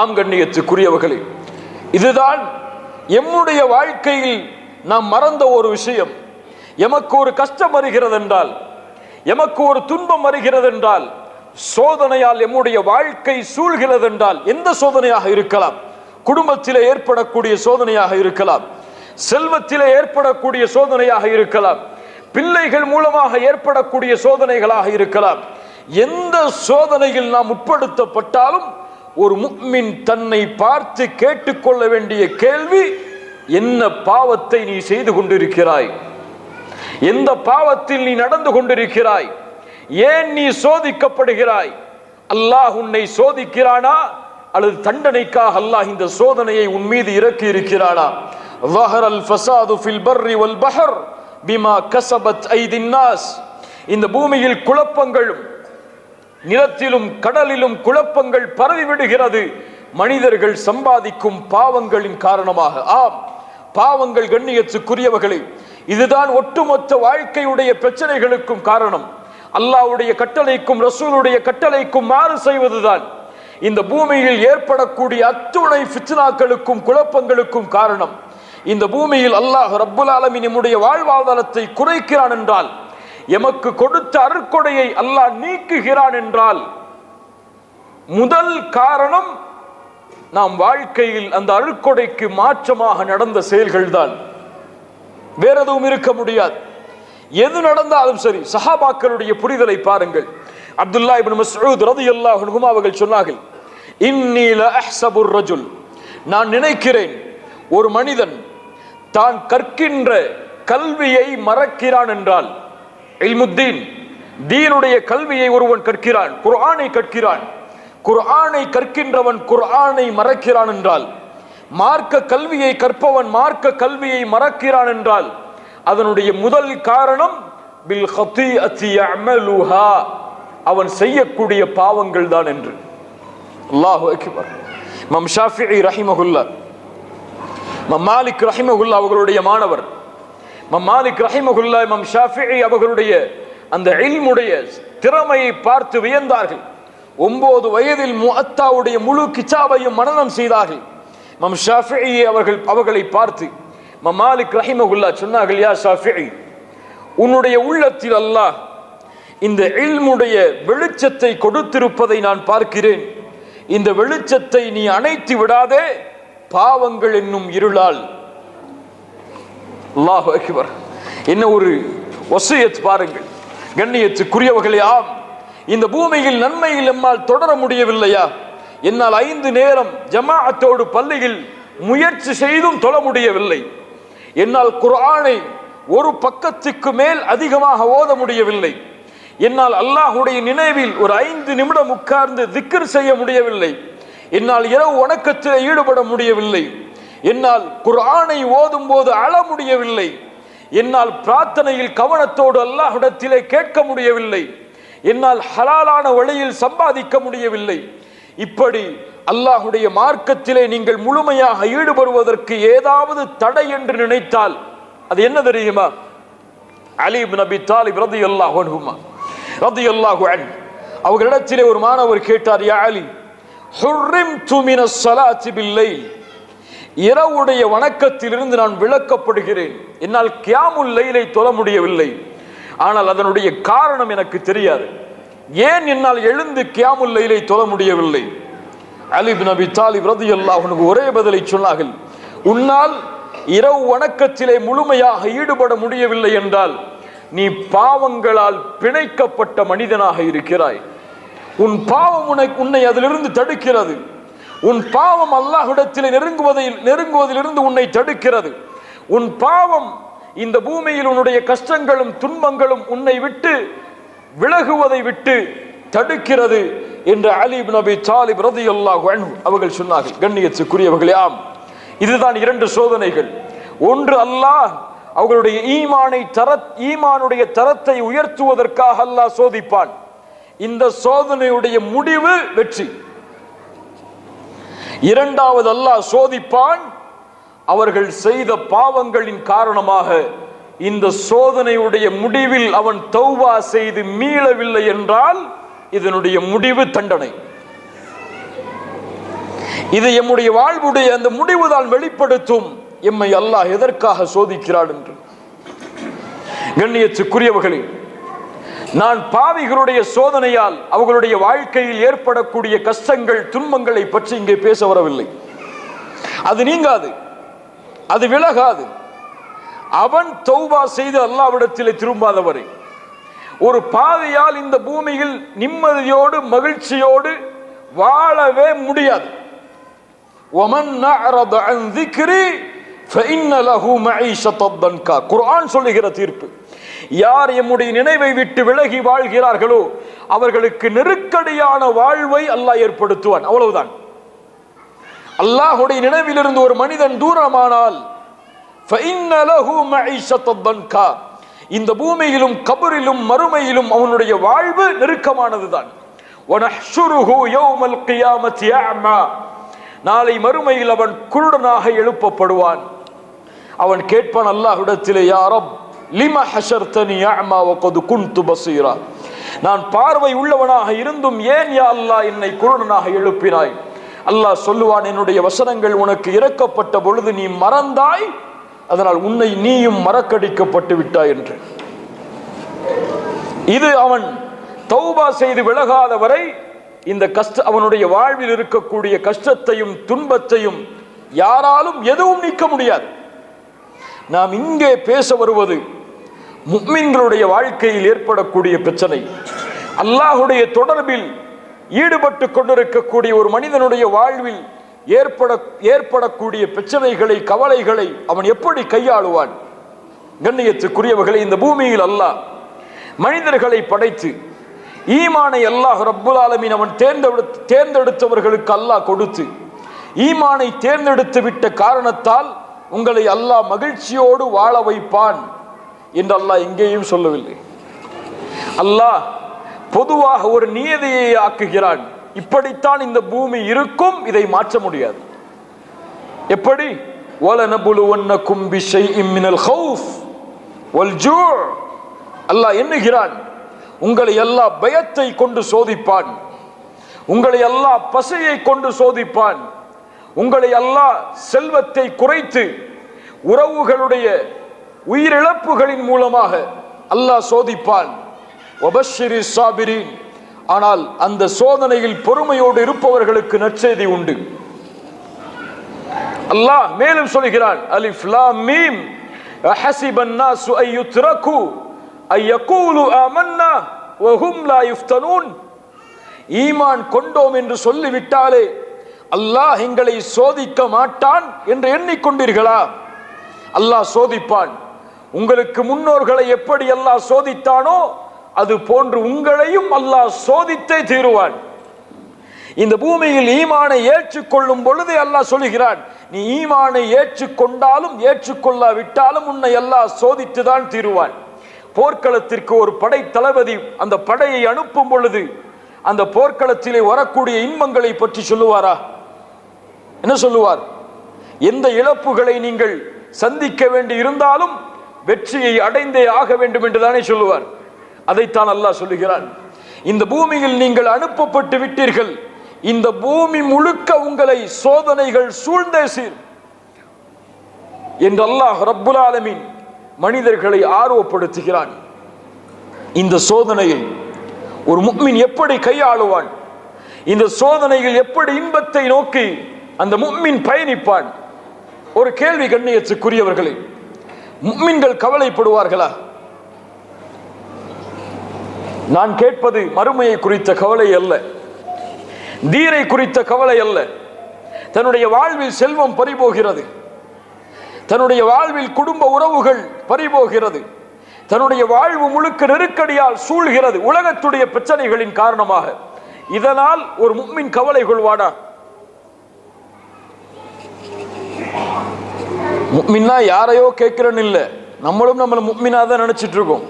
ஆம் கண்ணியத்துக்குரியவர்களே, இதுதான் எம்முடைய வாழ்க்கையில் நாம் மறந்த ஒரு விஷயம். எமக்கு ஒரு கஷ்டம் வருகிறது என்றால், எமக்கு ஒரு துன்பம் வருகிறது என்றால், சோதனையால் எம்முடைய வாழ்க்கை சூழ்கிறது என்றால், எந்த சோதனையாக இருக்கலாம், குடும்பத்திலே ஏற்படக்கூடிய சோதனையாக இருக்கலாம், செல்வத்திலே ஏற்படக்கூடிய சோதனையாக இருக்கலாம், பிள்ளைகள் மூலமாக ஏற்படக்கூடிய சோதனைகளாக இருக்கலாம். எந்த சோதனையில் நாம் உட்படுத்தப்பட்டாலும் ஒரு முஃமின் தன்னை பார்த்து கேட்டுக்கொள்ள வேண்டிய கேள்வி, என்ன பாவத்தை நீ செய்து கொண்டிருக்கிறாய், எந்த பாவத்தில் நீ நடந்து கொண்டிருக்கிறாய், ஏன் நீ சோதிக்கப்படுகிறாய், அல்லாஹ் உன்னை சோதிக்கிறானா அல்லது தண்டனைக்காக அல்லாஹ் இந்த சோதனையை உன் மீது இறக்கி இருக்கிறானா? ظهر الفساد في البر والبحر بما كسبت ايدي الناس. இந்த பூமியில் குழப்பங்களும் நிலத்திலும் கடலிலும் குழப்பங்கள் பரவி விடுகிறது மனிதர்கள் சம்பாதிக்கும் பாவங்களின் காரணமாக. ஆம், பாவங்கள் கண்ணியத்துக்குரியவர்களே, இதுதான் ஒட்டுமொத்த வாழ்க்கையுடைய பிரச்சனைகளுக்கும் காரணம். அல்லாஹ்வுடைய கட்டளைக்கும் ரசூலுடைய கட்டளைக்கும் மாறு செய்வதுதான் இந்த பூமியில் ஏற்படக்கூடிய அத்துணை ஃபித்னாக்களுக்கும் குழப்பங்களுக்கும் காரணம். இந்த பூமியில் அல்லாஹ் ரப்புல் ஆலமீன் நம்முடைய வாழ்வாதாரத்தை குறைக்கிறான் என்றால், எமக்கு கொடுத்த அருட்கொடையை அல்லாஹ் நீக்குகிறான் என்றால், முதல் காரணம் நாம் வாழ்க்கையில் அந்த அருட்கொடைக்கு மாற்றமாக நடந்த செயல்கள் தான். வேற எதுவும் இருக்க முடியாது. எது நடந்தாலும் சரி. சஹாபாக்களுடைய புரிதலை பாருங்கள். அப்துல்லா இப்னு மஸ்ஊத் ரலியல்லாஹு அன்ஹு அவர்கள் சொன்னார்கள், இன்னி லா அஹ்ஸபுர் ரஜுல், நான் நினைக்கிறேன் ஒரு மனிதன் தான் கற்கின்ற கல்வியை மறக்கிறான் என்றால், இல்முத்தீன், தீனுடைய கல்வியை ஒருவன் கற்கிறான், குர்ஆனை கற்கிறான், குர்ஆனை கற்கின்றவன் குர்ஆனை மறக்கிறான் என்றால், மார்க்க கல்வியை கற்பவன் மார்க்க கல்வியை மறக்கிறான் என்றால், அதனுடைய முதல் காரணம் பில் ஹதீஅத்தி யஅமலுஹா, அவன் செய்யக்கூடிய பாவங்கள் தான் என்று. அல்லாஹு அக்பர். இமாம் ஷாஃபிஈ ரஹிமஹுல்லாஹ், இமாம் மாலிக் ரஹிமஹுல்லாஹ் அவர்களுடைய மாணவர். இமாம் மாலிக் ரஹிமஹுல்லாஹ் இமாம் ஷாஃபிஈ அவர்களுடைய அந்த இல்முடைய திறமையை பார்த்து வியந்தார்கள். 9 வயதில் முஅத்தாவுடைய முழு கிதாபையும் மனனம் செய்தார்கள். இமாம் ஷாஃபிஈ அவர்களை பார்த்து இமாம் மாலிக் ரஹிமஹுல்லாஹ் சொன்னார்கள், யா ஷாஃபிஈ, உன்னுடைய உள்ளத்தில் அல்லாஹ் இந்த இல்முடைய வெளிச்சத்தை கொடுத்திருப்பதை நான் பார்க்கிறேன். இந்த வெளிச்சத்தை நீ அணைத்து விடாதே பாவங்கள் என்னும் இருளால். அல்லாஹு அக்பர். என்ன ஒரு வசியத் பாருங்கள் கண்ணியத்துக்குரியவர்களே. ஆம், இந்த பூமியில் நன்மையில் நம்மால் தொடர முடியவில்லையா? என்னால் 5 நேரம் ஜமாஅத்தோடு பள்ளியில் முயற்சி செய்தும் தொழ முடியவில்லை. என்னால் குர்ஆனை ஒரு பக்கத்துக்கு மேல் அதிகமாக ஓத முடியவில்லை. என்னால் அல்லாஹ்வுடைய நினைவில் ஒரு 5 நிமிடம் உட்கார்ந்து திக்ர் செய்ய முடியவில்லை. என்னால் இரவு வணக்கத்தில் ஈடுபட முடியவில்லை. என்னால் குர்ஆனை ஓதும் போது அழ முடியவில்லை. என்னால் பிரார்த்தனையில் கவனத்தோடு அல்லாஹ்விடத்திலே கேட்க முடியவில்லை. என்னால் ஹலாலான வழியில் சம்பாதிக்க முடியவில்லை. இப்படி அல்லாஹ்வுடைய மார்க்கத்திலே நீங்கள் முழுமையாக ஈடுபடுவதற்கு ஏதாவது தடை என்று நினைத்தால் அது என்ன தெரியுமா? அலி இப்னு அபி தாலிப் ரலியல்லாஹு அன்ஹு அவர்களிடத்திலே ஒரு மாணவர் கேட்டார், யா அலி, ஹுர்ரிம்து மினஸ் ஸலாத்தி பில்லைல், இரவுடைய வணக்கத்திலிருந்து நான் விலக்கப்படுகிறேன். என்னால் கியாமுல் லைலை தொழ முடியவில்லை. ஆனால் அதனுடைய காரணம் எனக்கு தெரியாது. ஏன் என்னால் எழுந்து கியாமுல் லைலை தொழ முடியவில்லை? அலி இப்னு அபி தாலிப் ரலியல்லாஹு அன்ஹு ஒரே பதிலை சொன்னார்கள், உன்னால் இரவு வணக்கத்திலே முழுமையாக ஈடுபட முடியவில்லை என்றால் நீ பாவங்களால் பிணைக்கப்பட்ட மனிதனாக இருக்கிறாய். உன் பாவம் உன்னை அதிலிருந்து தடுக்கிறது. உன் பாவம் அல்லாஹ்விடத்திலே நெருங்குவதிலிருந்து உன்னை தடுக்கிறது. உன் பாவம் இந்த பூமியில் உன்னுடைய கஷ்டங்களும் துன்பங்களும் உன்னை விட்டு விலகுவதை விட்டு தடுக்கிறது என்று அலி இப்னு அபி தாலிப் ரலியல்லாஹு அன்ஹு அவர்கள் சொன்னார்கள். கண்ணியத்துக்குரியவர்களே, ஆம், இதுதான் 2 சோதனைகள். ஒன்று, அல்லாஹ் அவர்களுடைய ஈமானுடைய தரத்தை உயர்த்துவதற்காக அல்லாஹ் சோதிப்பான். இந்த சோதனையுடைய முடிவு வெற்றி. இரண்டாவது, அல்லாஹ் சோதிப்பான் அவர்கள் செய்த பாவங்களின் காரணமாக. இந்த சோதனையுடைய முடிவில் அவன் தௌபா செய்து மீளவில்லை என்றால் இதனுடைய முடிவு தண்டனை. இது எம்முடைய வாழ்வுடைய அந்த முடிவுதான் வெளிப்படுத்தும் எம்மை அல்லாஹ் எதற்காக சோதிக்கிறான் என்று. கண்ணியத்துக்குரியவர்களே, நான் பாவிகளுடைய சோதனையால் அவர்களுடைய வாழ்க்கையில் ஏற்படக்கூடிய கஷ்டங்கள் துன்பங்களை பற்றி இங்கே பேச வரவில்லை. அது நீங்காது, அது விலகாது. அவன் தௌபா செய்து அல்லாஹ்விடத்திலே திரும்பாதவரை ஒரு பாவியால் இந்த பூமியில் நிம்மதியோடு மகிழ்ச்சியோடு வாழவே முடியாது. وَمَنْ أَعْرَضَ عَنْ ذِكْرِي فَإِنَّ لَهُ مَعِيشَةً ضَنْكًا. குர்ஆன் சொல்லுகிற தீர்ப்பு, யார் எம்முடைய நினைவை விட்டு விலகி வாழ்கிறார்களோ அவர்களுக்கு நெருக்கடியான வாழ்வை அல்லாஹ் ஏற்படுத்துவான். அவ்வளவுதான். அல்லாஹ்வுடைய நினைவிலிருந்து ஒரு மனிதன் தூரமானால் فَإِنَّ لَهُ مَعِيشَةً ضَنْكًا, இந்த பூமியிலும் கபரிலும் மறுமையிலும் அவனுடைய வாழ்வு நெருக்கமானதுதான். وَنَحْشُرُهُ يَوْمَ الْقِيَامَةِ أَعْمَى, நாளை மறுமையில் அவன் குருடனாக எழுப்பப்படுவான். அவன் கேட்பான் அல்லாஹ்விடத்திலே, யா ரப் லிமா ஹஷர்தனி அஅமா வகத் குன்து பஸீரா, நான் பார்வை உள்ளவனாக இருந்தும் ஏன் யா அல்லாஹ் என்னை குருடனாக எழுப்பினாய்? அல்லாஹ் சொல்லுவான், என்னுடைய வசனங்கள் உனக்கு இறக்கப்பட்ட பொழுது நீ மறந்தாய், அதனால் உன்னை நீயும் மறக்கடிக்கப்பட்டு விட்டாய் என்று. இது அவன் தௌபா செய்து விலகாத வரை இந்த அவனுடைய வாழ்வில் இருக்கக்கூடிய கஷ்டத்தையும் துன்பத்தையும் யாராலும் எதுவும் நீக்க முடியாது. நாம் இங்கே பேச வருவது முஃமின்களுடைய வாழ்க்கையில் ஏற்படக்கூடிய பிரச்சனை. அல்லாஹ்வுடைய தொடர்பில் ஈடுபட்டு கொண்டிருக்கக்கூடிய ஒரு மனிதனுடைய வாழ்வில் ஏற்படக்கூடிய பிரச்சனைகளை கவலைகளை அவன் எப்படி கையாளுவான்? கண்ணியத்துக்குரியவர்களை, இந்த பூமியில் அல்லாஹ் மனிதர்களை படைத்து ஈமானை அல்லாஹ் ரப்புல் ஆலமீன் அவன் தேர்ந்தெடுத்தவர்களுக்கு அல்லாஹ் கொடுத்து ஈமானை தேர்ந்தெடுத்து விட்ட காரணத்தால் உங்களை அல்லாஹ் மகிழ்ச்சியோடு வாழ வைப்பான் என்று அல்லாஹ் எங்கேயும் சொல்லவில்லை. அல்லாஹ் பொதுவாக ஒரு நியதியை ஆக்குகிறான். இப்படித்தான் இந்த பூமி இருக்கும், இதை மாற்ற முடியாது. எப்படி? وَلَنَبْلُوَنَّكُمْ بِشَيْءٍ مِنَ الْخَوْفِ وَالْجُوعِ, அல்லாஹ் எண்ணுகிறான், உங்களை அல்லாஹ் பயத்தை கொண்டு சோதிப்பான், உங்களை அல்லாஹ் பசியை கொண்டு சோதிப்பான், உங்களை அல்லாஹ் செல்வத்தை குறைத்து உறவுகளுடைய உயிரிழப்புகளின் மூலமாக அல்லாஹ் சோதிப்பான். வபஷ்ஷிரி ஸாபிரீன், ஆனால் அந்த சோதனையில் பொறுமையோடு இருப்பவர்களுக்கு நற்செய்தி உண்டு. அல்லாஹ் மேலும் சொல்கிறான், அலிஃப் லாம் மீம் அஹஸிபன் நாஸு அய்யுத்ரகு அய்யகூலு ஆமன்னா வஹும் லா யுஃப்தனூன், ஈமான் கொண்டோம் என்று சொல்லிவிட்டாலே அல்லாஹ் எங்களை சோதிக்க மாட்டான் என்று எண்ணிக்கொண்டீர்களா? அல்லாஹ் சோதிப்பான். உங்களுக்கு முன்னோர்களை எப்படி அல்லாஹ் சோதித்தானோ அது போன்று உங்களையும் அல்லாஹ் சோதித்தே தீருவான். இந்த பூமியில் ஈமானை ஏற்றுக்கொள்ளும் பொழுதே அல்லாஹ் சொல்கிறான், நீ ஈமானை ஏற்றுக்கொண்டாலும் ஏற்றுக்கொள்ளாவிட்டாலும் உன்னை அல்லாஹ் சோதித்துதான் தீருவான். போர்க்களத்திற்கு ஒரு படை தளபதி அந்த படையை அனுப்பும் பொழுது அந்த போர்க்களத்திலே வரக்கூடிய இன்பங்களை பற்றி சொல்லுவாரா? என்ன சொல்லுவார்? எந்த இழப்புகளை நீங்கள் சந்திக்க வேண்டி இருந்தாலும் வெற்றியை அடைந்தே ஆக வேண்டும் என்றுதானே சொல்லுவார். அதைத்தான் அல்லாஹ் சொல்லுகிறான், இந்த பூமியில் நீங்கள் அனுப்பப்பட்டு விட்டீர்கள், இந்த பூமி முழுக்க உங்களை சோதனைகள் சூழ்ந்தே சீர் என்று அல்லாஹ் ரப்புல் ஆலமீன் மனிதர்களை ஆர்வப்படுத்துகிறான். இந்த சோதனையில் ஒரு முஃமின் எப்படி கையாளுவான்? இந்த சோதனையில் எப்படி இன்பத்தை நோக்கி அந்த முஃமின் பயணிப்பான்? ஒரு கேள்வி கண்ணியத்துக்குரியவர்களே, முஃமின்கள் கவலைப்படுவார்களா? நான் கேட்பது மறுமையை குறித்த கவலை அல்ல, தீனை குறித்த கவலை அல்ல. தன்னுடைய வாழ்வில் செல்வம் பறிபோகிறது, தன்னுடைய வாழ்வில் குடும்ப உறவுகள் பறிபோகிறது, தன்னுடைய வாழ்வு முழுக்க நெருக்கடியால் சூழ்கிறது உலகத்துடைய பிரச்சனைகளின் காரணமாக. இதனால் ஒரு முஃமின் கவலை கொள்வானா? முஃமின்னா யாரையோ கேட்கிறேன்னு இல்லை, நம்மளும் நம்மளை முஃமினா தான் நினைச்சிட்டு இருக்கோம்.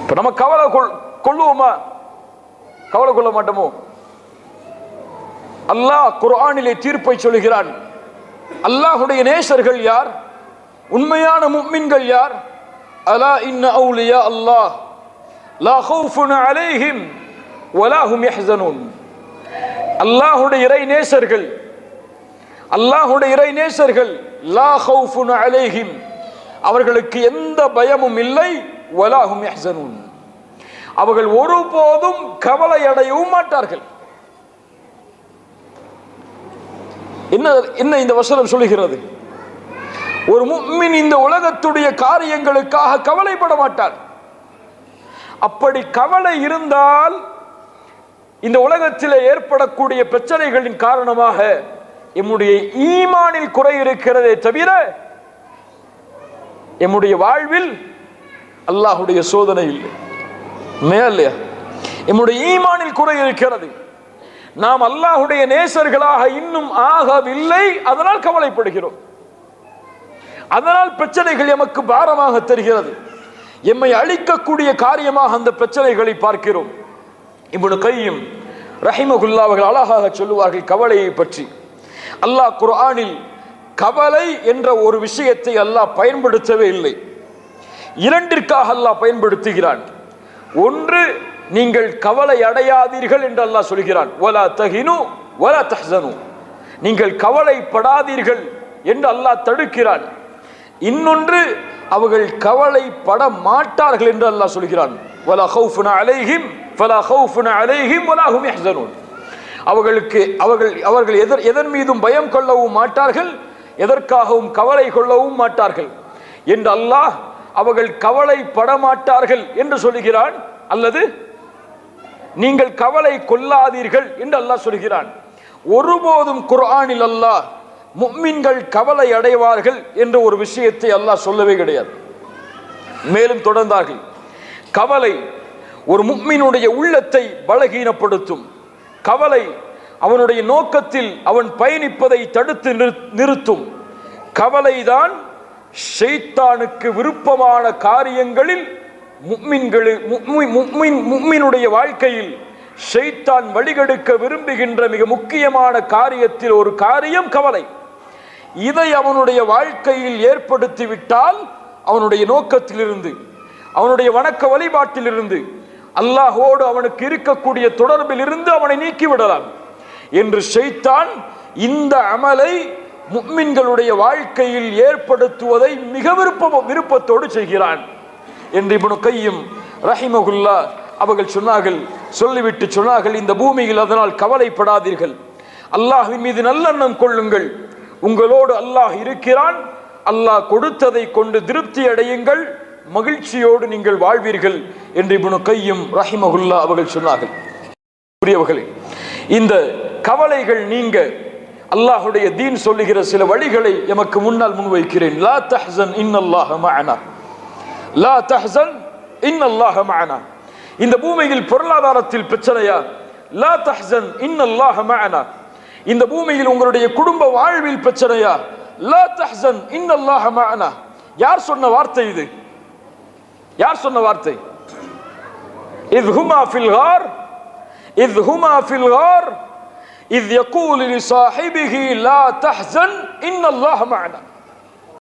இப்ப நம்ம கவலை கொள்ளுவோமா? கவலை கொள்ள மாட்டோமோ? அல்லாஹ் குர்ஆனிலே தீர்ப்பை சொல்கிறான். அல்லாஹ்வுடைய நேசர்கள் யார்? உண்மையான முஃமின்கள் யார்? அலா இன்ன அவுலியா அல்லாஹ் லா ஹவுஃபுன் அலைஹிம் வலா ஹும் யஹ்ஸனூன். அல்லாஹ்வுடைய இறை நேசர்கள், அல்லாஹ்வுடைய இறை நேசர்கள் லா ஹவுஃபுன் அலைஹிம், அவர்களுக்கு எந்த பயமும் இல்லை, வலா ஹும் யஹ்ஸனூன், அவர்கள் ஒருபோதும் கவலை அடையவும் மாட்டார்கள். என்ன இந்த வசனம் சொல்லுகிறது? ஒரு முஃமின் இந்த உலகத்துடைய காரியங்களுக்காக கவலைப்பட மாட்டார். அப்படி கவலை இருந்தால் இந்த உலகத்தில் ஏற்படக்கூடிய பிரச்சனைகளின் காரணமாக எம்முடைய ஈமானில் குறை இருக்கிறதே தவிர எம்முடைய வாழ்வில் அல்லாஹ்வுடைய சோதனை இல்லை. மேலையா எம்முடைய ஈமானில் குறை இருக்கிறது. நாம் அல்லாஹ்வுடைய நேசர்களாக இன்னும் ஆகவில்லை, அதனால் கவலைப்படுகிறோம். அதனால் பிரச்சனைகள் எமக்கு பாரமாக தெரிகிறது. எம்மை அழிக்கக்கூடிய காரியமாக அந்த பிரச்சனைகளை பார்க்கிறோம். இப்னு கையிம் ரஹிமஹுல்லாஹ் அவர்கள் அழகாக சொல்லுவார்கள் கவலையை பற்றி. அல்லாஹ் குர்ஆனில் கவலை என்ற ஒரு விஷயத்தை அல்லாஹ் பயன்படுத்தவே இல்லை. இரண்டிற்காக அல்லாஹ் பயன்படுத்துகிறான். ஒன்று, நீங்கள் கவலை அடையாதீர்கள் என்று அல்லாஹ் சொல்கிறான். வலா தஹினு வலா தஹ்ஸனு, நீங்கள் கவலைப்படாதீர்கள் என்று அல்லாஹ் தடுக்கிறான். இன்னொன்று, அவர்கள் கவலைப்பட மாட்டார்கள் என்று அல்லாஹ் சொல்கிறான். வலா ஹவுஃபுன் அலைஹிம் ஃபலா ஹவுஃபுன் அலைஹிம் வலா ஹும் யஹ்ஸனூன், அவர்கள் எதன் மீதும் பயம் கொள்ளவும் மாட்டார்கள், எதற்காகவும் கவலை கொள்ளவும் மாட்டார்கள் என்று அல்லாஹ் அவர்கள் கவலைப்பட மாட்டார்கள் என்று சொல்கிறான். அல்லது நீங்கள் கவலை கொள்ளாதீர்கள் என்று அல்லாஹ் சொல்கிறான். ஒருபோதும் குர்ஆனில் அல்லாஹ் முஃமின்கள் கவலை அடைவார்கள் என்ற ஒரு விஷயத்தை அல்லாஹ் சொல்லவே கிடையாது. மேலும் தொடர்ந்தார்கள், கவலை ஒரு முஃமினுடைய உள்ளத்தை பலகீனப்படுத்தும். கவலை அவனுடைய நோக்கத்தில் அவன் பயணிப்பதை தடுத்து நிறுத்தும். கவலைதான் ஷைத்தானுக்கு விருப்பமான காரியங்களில் முஃமினுடைய வாழ்க்கையில் ஷைத்தான் வழிகெடுக்க விரும்புகின்ற மிக முக்கியமான காரியத்தில் ஒரு காரியம் கவலை. இதை அவனுடைய வாழ்க்கையில் ஏற்படுத்திவிட்டால் அவனுடைய நோக்கத்திலிருந்து, அவனுடைய வணக்க வழிபாட்டிலிருந்து, அல்லாஹோடு அவனுக்கு இருக்கக்கூடிய தொடர்பில் இருந்து அவனை நீக்கிவிடலாம் என்று ஷைத்தான் இந்த அமலை முஃமின்களுடைய வாழ்க்கையில் ஏற்படுத்துவதை மிக விருப்பத்தோடு செய்கிறான் என்று இப்னு கையிம் ரஹிமஹுல்லாஹ் அவர்கள் சொன்னார்கள். சொல்லிவிட்டு சொன்னார்கள், இந்த பூமியில் அதனால் கவலைப்படாதீர்கள், அல்லாஹ்வின் மீது நல்லெண்ணம் கொள்ளுங்கள், உங்களோடு அல்லாஹ் இருக்கிறான், அல்லாஹ் கொடுத்ததை கொண்டு திருப்தி அடையுங்கள், மகிழ்ச்சியோடு நீங்கள் வாழ்வீர்கள் என்று இப்னு கையிம் ரஹிமஹுல்லாஹ் அவர்கள் சொன்னார்கள். புரியவர்களே, இந்த கவலைகள் நீங்க அல்லாஹ்வுடைய தீன் சொல்லுகிற சில வழிகளை எமக்கு முன்னால் முன்வைக்கிறேன். லா தஹ்ஸன் இன்னல்லாஹ மஅனா, லா தஹ்ஸன் இன்னல்லாஹ மஅனா. இந்த பூமியில் பொருளாதாரத்தில் பிரச்சனையா? லா தஹ்ஸன் இன்னல்லாஹ மஅனா. இந்த பூமியில் உங்களுடைய குடும்ப வாழ்வில் பிரச்சனையா? லா தஹ்ஸன் இன்னல்லாஹ மஅனா. யார் சொன்ன வார்த்தை இது? யார் சொன்ன வார்த்தை? இத் ஹுமா ஃபில் கார், இத் ஹுமா ஃபில் கார் இத் யகூலு லிசாஹிபிஹி லா தஹ்ஸன் இன்னல்லாஹ மஅனா.